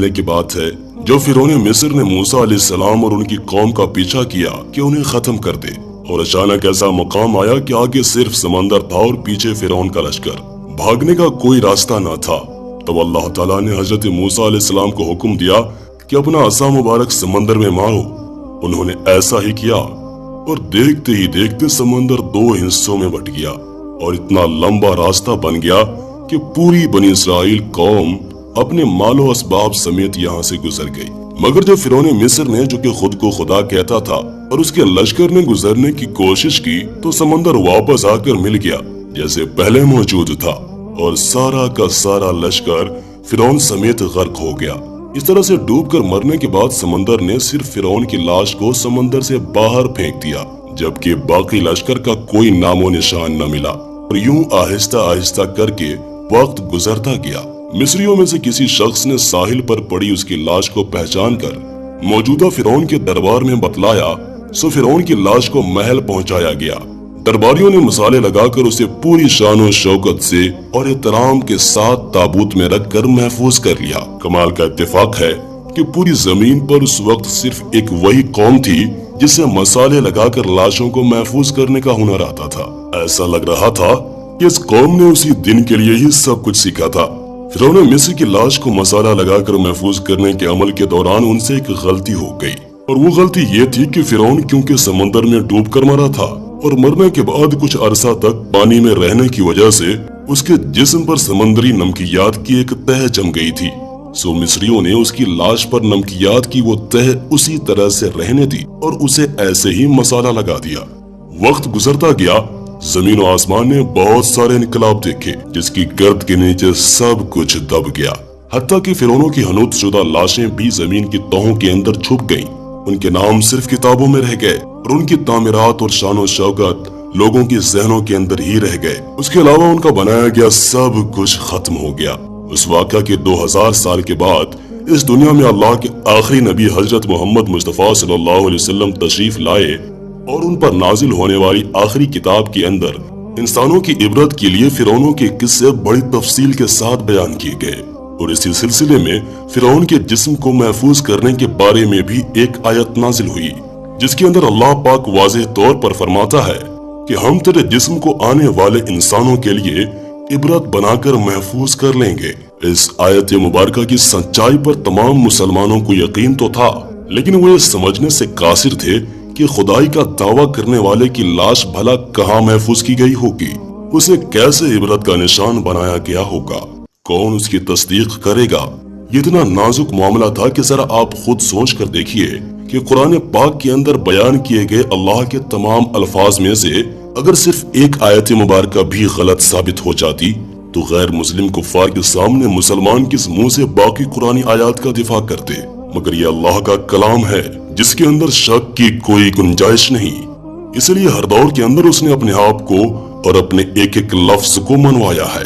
पहले की बात है जब फिरौन मिस्र ने मूसा अलैहिस्सलाम और उनकी कौम का पीछा किया कि उन्हें खत्म कर दे, और अचानक ऐसा मकाम आया कि आगे सिर्फ समंदर था और पीछे फिरौन का लश्कर, भागने का कोई रास्ता न था। तब अल्लाह ताला ने हजरत मूसा अलैहिस्सलाम को हुक्म दिया कि अपना असा मुबारक समंदर में मारो। उन्होंने ऐसा ही किया और देखते ही देखते समंदर दो हिस्सों में बट गया और इतना लंबा रास्ता बन गया कि पूरी बनी इसराइल कौम अपने मालो असबाब समेत यहाँ से गुजर गई। मगर जब फिरौन मिस्र ने, जो कि खुद को खुदा कहता था, और उसके लश्कर ने गुजरने की कोशिश की तो समंदर वापस आकर मिल गया जैसे पहले मौजूद था और सारा का सारा लश्कर फिरौन समेत गर्क हो गया। इस तरह से डूबकर मरने के बाद समंदर ने सिर्फ फिरौन की लाश को समंदर से बाहर फेंक दिया, जबकि बाकी लश्कर का कोई नामो निशान न मिला। और यूं आहिस्ता आहिस्ता करके वक्त गुजरता गया। मिस्रियों में से किसी शख्स ने साहिल पर पड़ी उसकी लाश को पहचान कर मौजूदा फिरौन के दरबार में बतलाया, सो फिरौन की लाश को महल पहुंचाया गया। दरबारियों ने मसाले लगाकर उसे पूरी शान और शौकत से और एहतराम के साथ ताबूत में रखकर महफूज कर लिया। कमाल का इत्तेफाक है कि पूरी जमीन पर उस वक्त सिर्फ एक वही कौम थी जिसे मसाले लगाकर लाशों को महफूज करने का हुनर आता था। ऐसा लग रहा था कि इस कौम ने उसी दिन के लिए ही सब कुछ सीखा था। फिरौन मिस्र की लाश को मसाला लगाकर महफूज करने के अमल के दौरान उनसे एक गलती हो गई, और वो गलती ये थी कि फिरौन क्योंकि समंदर में डूबकर मरा था और मरने के बाद कुछ अरसा तक पानी में रहने की वजह से उसके जिस्म पर समंदरी नमकियात की एक तह जम गई थी। सो मिस्रियों ने उसकी लाश पर नमकियात की वो तह उसी तरह से रहने दी और उसे ऐसे ही मसाला लगा दिया। वक्त गुजरता गया, जमीन और आसमान ने बहुत सारे इनकलाब देखे, जिसकी गर्द के नीचे सब कुछ दब गया। हत्ता कि फिरौनों की हनूत शुदा लाशें भी जमीन की तहों के अंदर छुप गईं। उनके नाम सिर्फ किताबों में रह गए और उनकी तामीरात और शान और शौकत लोगों के जहनों के अंदर ही रह गए। उसके अलावा उनका बनाया गया सब कुछ खत्म हो गया। उस वाक़या के 2000 साल के बाद इस दुनिया में अल्लाह के आखिरी नबी हजरत मोहम्मद मुस्तफ़ा सल्लल्लाहु अलैहि वसल्लम तशरीफ लाए और उन पर नाजिल होने वाली आखिरी किताब के अंदर इंसानों की इबरत के लिए फिरौनों के किस्से बड़ी तफसील के साथ बयान किए गए। और इसी सिलसिले में फिरौन के जिस्म को महफूज करने के बारे में भी एक आयत नाजिल हुई, जिसके अंदर अल्लाह पाक वाज़ेह तौर पर फरमाता है कि हम तेरे जिस्म को आने वाले इंसानों के लिए इबरत बनाकर महफूज कर लेंगे। इस आयत मुबारका की सच्चाई पर तमाम मुसलमानों को यकीन तो था, लेकिन वो ये समझने से कासिर थे कि खुदाई का दावा करने वाले की लाश भला कहाँ महफूज की गई होगी, उसे कैसे इबरत का निशान बनाया गया होगा, कौन उसकी तस्दीक करेगा। ये इतना नाजुक मामला था कि जरा आप खुद सोच कर देखिए कि कुरान पाक के अंदर बयान किए गए अल्लाह के तमाम अल्फाज में से अगर सिर्फ एक आयत मुबारका भी गलत साबित हो जाती तो गैर मुस्लिम कुफ्फार के सामने मुसलमान किस मुंह से बाकी कुरानी आयत का दिफा करते। मगर ये अल्लाह का कलाम है जिसके अंदर शक की कोई गुंजाइश नहीं, इसलिए हर दौर के अंदर उसने अपने आप को और अपने एक एक लफ्ज को मनवाया है।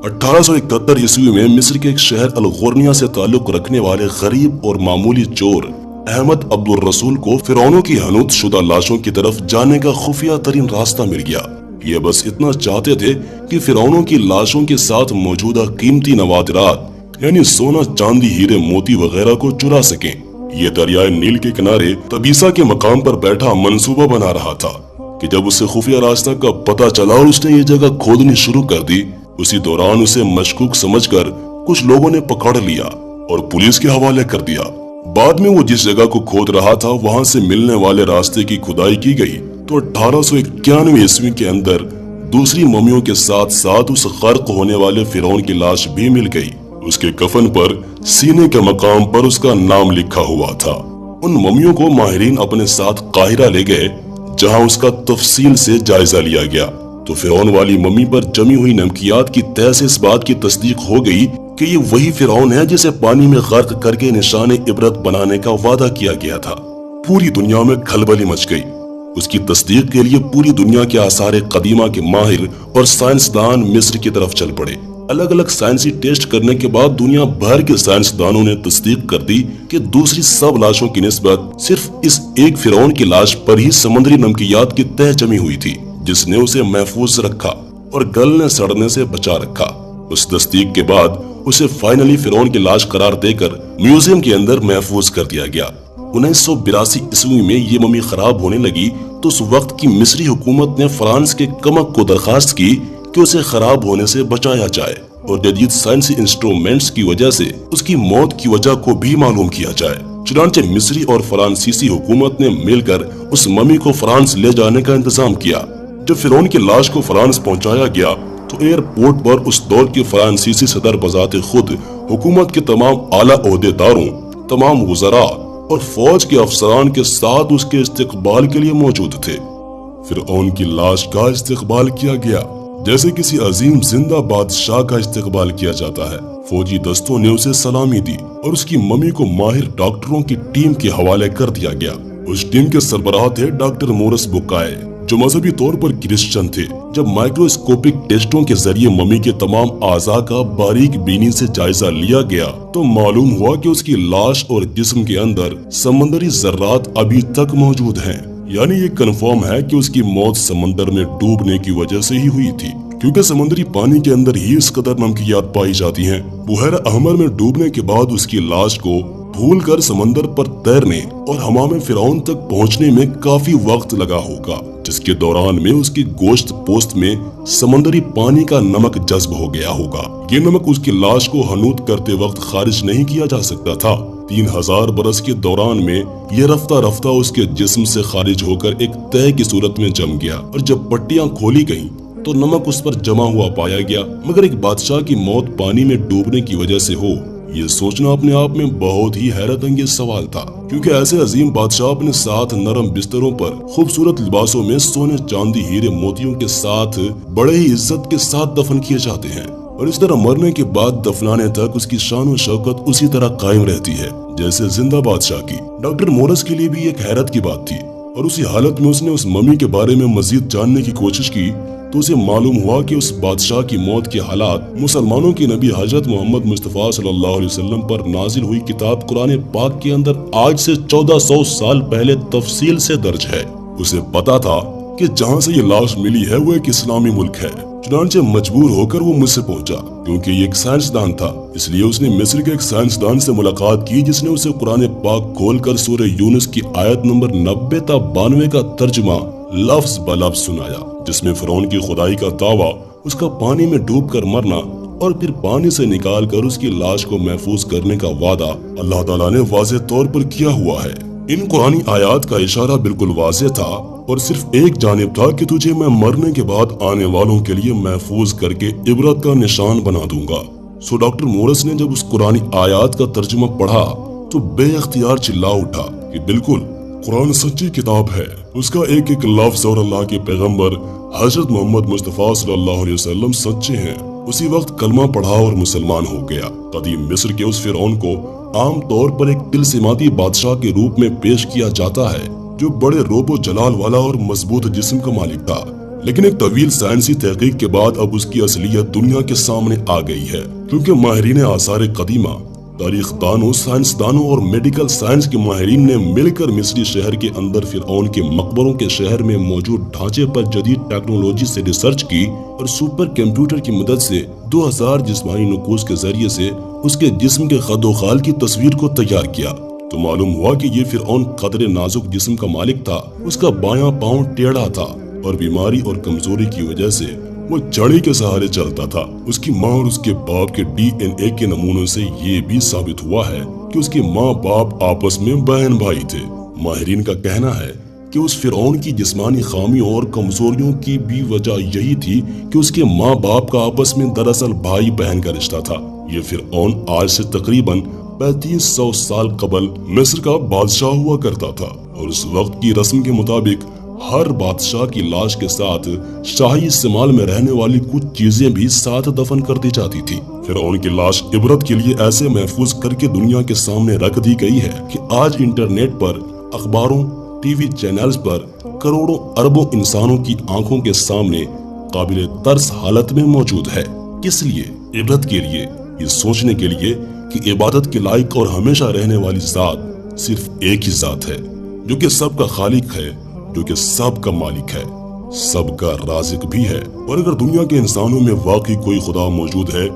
1871 ईस्वी में मिस्र के एक शहर अल-गुर्निया से ताल्लुक रखने वाले गरीब और मामूली चोर अहमद अब्दुल रसूल को फिरौनों की हनूत शुदा लाशों की तरफ जाने का खुफिया तरीन रास्ता मिल गया। ये बस इतना चाहते थे कि फिरौनों की लाशों के साथ मौजूदा कीमती नवादिरात यानी सोना, चांदी, हीरे, मोती वगैरह को चुरा सकें। ये दरियाए नील के किनारे तबीसा के मकाम पर बैठा मंसूबा बना रहा था कि जब उसे खुफिया रास्ता का पता चला और उसने ये जगह खोदनी शुरू कर दी, उसी दौरान उसे मशकूक समझकर कुछ लोगों ने पकड़ लिया और पुलिस के हवाले कर दिया। बाद में वो जिस जगह को खोद रहा था वहां से मिलने वाले रास्ते की खुदाई की गई तो 1891 ईस्वी के अंदर दूसरी ममियों के साथ साथ उस गर्क होने वाले फिरौन की लाश भी मिल गई। उसके कफन पर सीने के मकाम पर उसका नाम लिखा हुआ था। उन ममियों को माहिरीन अपने साथ काहिरा ले गए जहां उसका तफसील से जायजा लिया गया तो फिरौन वाली मम्मी पर जमी हुई नमकियात की तह से इस बात की तस्दीक हो गई कि ये वही फिरौन है जिसे पानी में गर्क करके निशान इबरत बनाने का वादा किया गया था। पूरी दुनिया में खलबली मच गई। उसकी तस्दीक के लिए पूरी दुनिया के आसार कदीमा के माहिर और साइंसदान मिस्र की तरफ चल पड़े। अलग अलग साइंसी टेस्ट करने के बाद दुनिया भर के साइंसदानों ने तस्दीक कर दी कि दूसरी सब लाशों की निस्बत सिर्फ इस एक फिरौन की लाश पर ही समुद्री नमकियात की तह जमी हुई थी जिसने उसे महफूज रखा और गलने सड़ने से बचा रखा। उस तस्दीक के बाद उसे फाइनली फिरौन की लाश करार देकर म्यूजियम के अंदर महफूज कर दिया गया। 1982 ईस्वी में ये मम्मी खराब होने लगी तो उस वक्त की मिस्री हुकूमत ने फ्रांस के कमक को दरखास्त की कि उसे खराब होने से बचाया जाए और जदीद साइंसी इंस्ट्रूमेंट्स की वजह से उसकी मौत की वजह को भी मालूम किया जाए। चुनांचे मिस्री और फ्रांसीसी हुकूमत ने मिलकर उस मम्मी को फ्रांस ले जाने का इंतजाम किया। जब फिरौन की लाश को फ्रांस पहुंचाया गया तो एयरपोर्ट पर उस दौर के फ्रांसीसी सदर बजाते खुद हुकूमत के तमाम आला ओहदेदारों, तमाम वज़रा और फौज के अफसरान के साथ उसके इस्तकबाल के लिए मौजूद थे। फिरौन की लाश का इस्तकबाल किया गया जैसे किसी अजीम जिंदा बादशाह का इस्तकबाल किया जाता है। फौजी दस्तों ने उसे सलामी दी और उसकी मम्मी को माहिर डॉक्टरों की टीम के हवाले कर दिया गया। उस टीम के सरबराह थे डॉक्टर मोरस बुकाए, जो मजहबी तौर पर क्रिश्चियन थे। जब माइक्रोस्कोपिक टेस्टों के जरिए मम्मी के तमाम आज़ा का बारीक बीनी से जायजा लिया गया तो मालूम हुआ कि उसकी लाश और जिस्म के अंदर समंदरी जर्रात अभी तक मौजूद हैं। यानी ये कंफर्म है कि उसकी मौत समंदर में डूबने की वजह से ही हुई थी, क्योंकि समुद्री पानी के अंदर ही इस कदर नमकियात पाई जाती हैं। बुहैरा अहमर में डूबने के बाद उसकी लाश को भूलकर समंदर पर तैरने और हमाम फिरौन तक पहुंचने में काफी वक्त लगा होगा, जिसके दौरान में उसकी गोश्त पोस्त में समंदरी पानी का नमक जज्ब हो गया होगा। ये नमक उसकी लाश को हनूत करते वक्त खारिज नहीं किया जा सकता था। 3000 बरस के दौरान में ये रफ्ता रफ्ता उसके जिस्म से खारिज होकर एक तय की सूरत में जम गया और जब पट्टियां खोली गईं तो नमक उस पर जमा हुआ पाया गया। मगर एक बादशाह की मौत पानी में डूबने की वजह से हो, ये सोचना अपने आप में बहुत ही हैरत अंगेज सवाल था, क्योंकि ऐसे अजीम बादशाह अपने साथ नरम बिस्तरों पर खूबसूरत लिबासों में सोने चांदी हीरे मोतियों के साथ बड़े ही इज्जत के साथ दफन किए जाते हैं और इस तरह मरने के बाद दफनाने तक उसकी शान और शौकत उसी तरह कायम रहती है जैसे जिंदा बादशाह की। डॉक्टर मोरस के लिए भी एक हैरत की बात थी और उसी हालत में उसने उस मम्मी के बारे में मजीद जानने की कोशिश की तो उसे मालूम हुआ कि उस बादशाह की मौत के हालात मुसलमानों के नबी हजरत मोहम्मद मुस्तफ़ा सल्लल्लाहु अलैहि वसल्लम पर नाजिल हुई किताब कुरान पाक के अंदर आज से 1400 साल पहले तफसील से दर्ज है। उसे पता था कि जहाँ से ये लाश मिली है वो एक इस्लामी मुल्क है। चुनांचे मजबूर होकर वो मुझसे पहुंचा, क्योंकि ये एक साइंसदान था, इसलिए उसने मिस्र के एक साइंसदान से मुलाकात की जिसने उसे कुरान पाक खोलकर सूरह यूनुस की आयत नंबर 90 ta 92 का तर्जुमा लफ्ज ब लफ्ज सुनाया, जिसमें फिरौन की खुदाई का दावा, उसका पानी में डूबकर मरना और फिर पानी से निकाल कर उसकी लाश को महफूज करने का वादा अल्लाह ताला ने वाज़ेह तौर पर किया हुआ है। इन कुरानी आयात का इशारा बिल्कुल वाज़ेह था और सिर्फ एक जानिब था कि तुझे मैं मरने के बाद आने वालों के लिए महफूज करके इबरत का निशान बना दूंगा। सो डॉक्टर मोरस ने जब उस कुरानी आयात का तर्जुमा पढ़ा तो बेअख्तियार चिल्ला उठा कि बिल्कुल कुरान सच्ची किताब है, उसका एक एक लफ्ज और अल्लाह के पैगंबर हजरत मोहम्मद मुस्तफ़ा सल्लल्लाहु अलैहि वसल्लम सच्चे हैं। उसी वक्त कलमा पढ़ा और मुसलमान हो गया। कदीम मिस्र के उस फिरौन को आम तौर पर एक तिलसिमाती बादशाह के रूप में पेश किया जाता है जो बड़े रोबो जलाल वाला और मजबूत जिस्म का मालिक था, लेकिन एक तवील साइंसी तहकीक के बाद अब उसकी असलियत दुनिया के सामने आ गई है, क्योंकि माहिरीन आसार कदीमा, तारीखदानों, साइंसदानों और मेडिकल साइंस के माहिरीन ने मिलकर मिस्री शहर के अंदर फिरौन के मकबरों के शहर में मौजूद ढांचे पर जदीद टेक्नोलॉजी से रिसर्च की और सुपर कंप्यूटर की मदद से 2000 जिस्मानी नुकूस के जरिए से उसके जिस्म के खदोखाल की तस्वीर को तैयार किया तो मालूम हुआ कि ये फिरौन कदरे नाजुक जिस्म का मालिक था। उसका बायां पांव टेढ़ा था और बीमारी और कमजोरी की वजह से वो छड़ी के सहारे चलता था। उसकी माँ और उसके बाप के DNA के नमूनों से ये भी साबित हुआ है कि उसके माँ बाप आपस में बहन भाई थे। माहिरीन का कहना है कि उस फिरौन की जिस्मानी खामियों और कमजोरियों की भी वजह यही थी कि उसके माँ बाप का आपस में दरअसल भाई बहन का रिश्ता था। ये फिरौन आज से तकरीबन 3500 साल कबल मिस्र का बादशाह हुआ करता था और उस वक्त की रस्म के मुताबिक हर बादशाह की लाश के साथ शाही इस्तेमाल में रहने वाली कुछ चीजें भी साथ दफन कर दी जाती थी। फिरौन की लाश इबरत के लिए ऐसे महफूज करके दुनिया के सामने रख दी गई है कि आज इंटरनेट पर, अखबारों, टीवी चैनल्स पर करोड़ों अरबों इंसानों की आंखों के सामने काबिल तर्स हालत में मौजूद है। किस लिए? इबरत के लिए, ये सोचने के लिए कि इबादत के लायक और हमेशा रहने वाली जात सिर्फ एक ही जात है जो कि सबका खालिक है, जो कि सबका मालिक है, सबका राज़िक भी है। और अगर दुनिया के इंसानों में वाकई कोई खुदा मौजूद है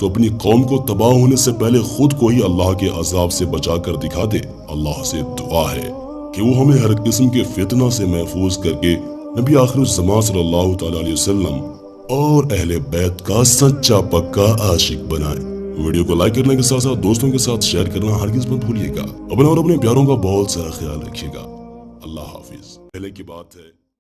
تو اپنی قوم کو تباہ ہونے سے پہلے خود کو ہی اللہ کے عذاب سے بچا کر دکھا دے۔ اللہ سے دعا ہے کہ وہ ہمیں ہر قسم کے فتنہ سے محفوظ کر کے نبی آخر الزمان صلی اللہ تعالیٰ علیہ وسلم اور اہل بیت کا سچا پکا عاشق بنائے۔ ویڈیو کو لائک کرنے کے ساتھ ساتھ دوستوں کے ساتھ شیئر کرنا ہرگز مت بھولیے گا۔ اپنا اور اپنے پیاروں کا بہت سارا خیال رکھیے گا۔ اللہ حافظ۔ پہلے کی بات ہے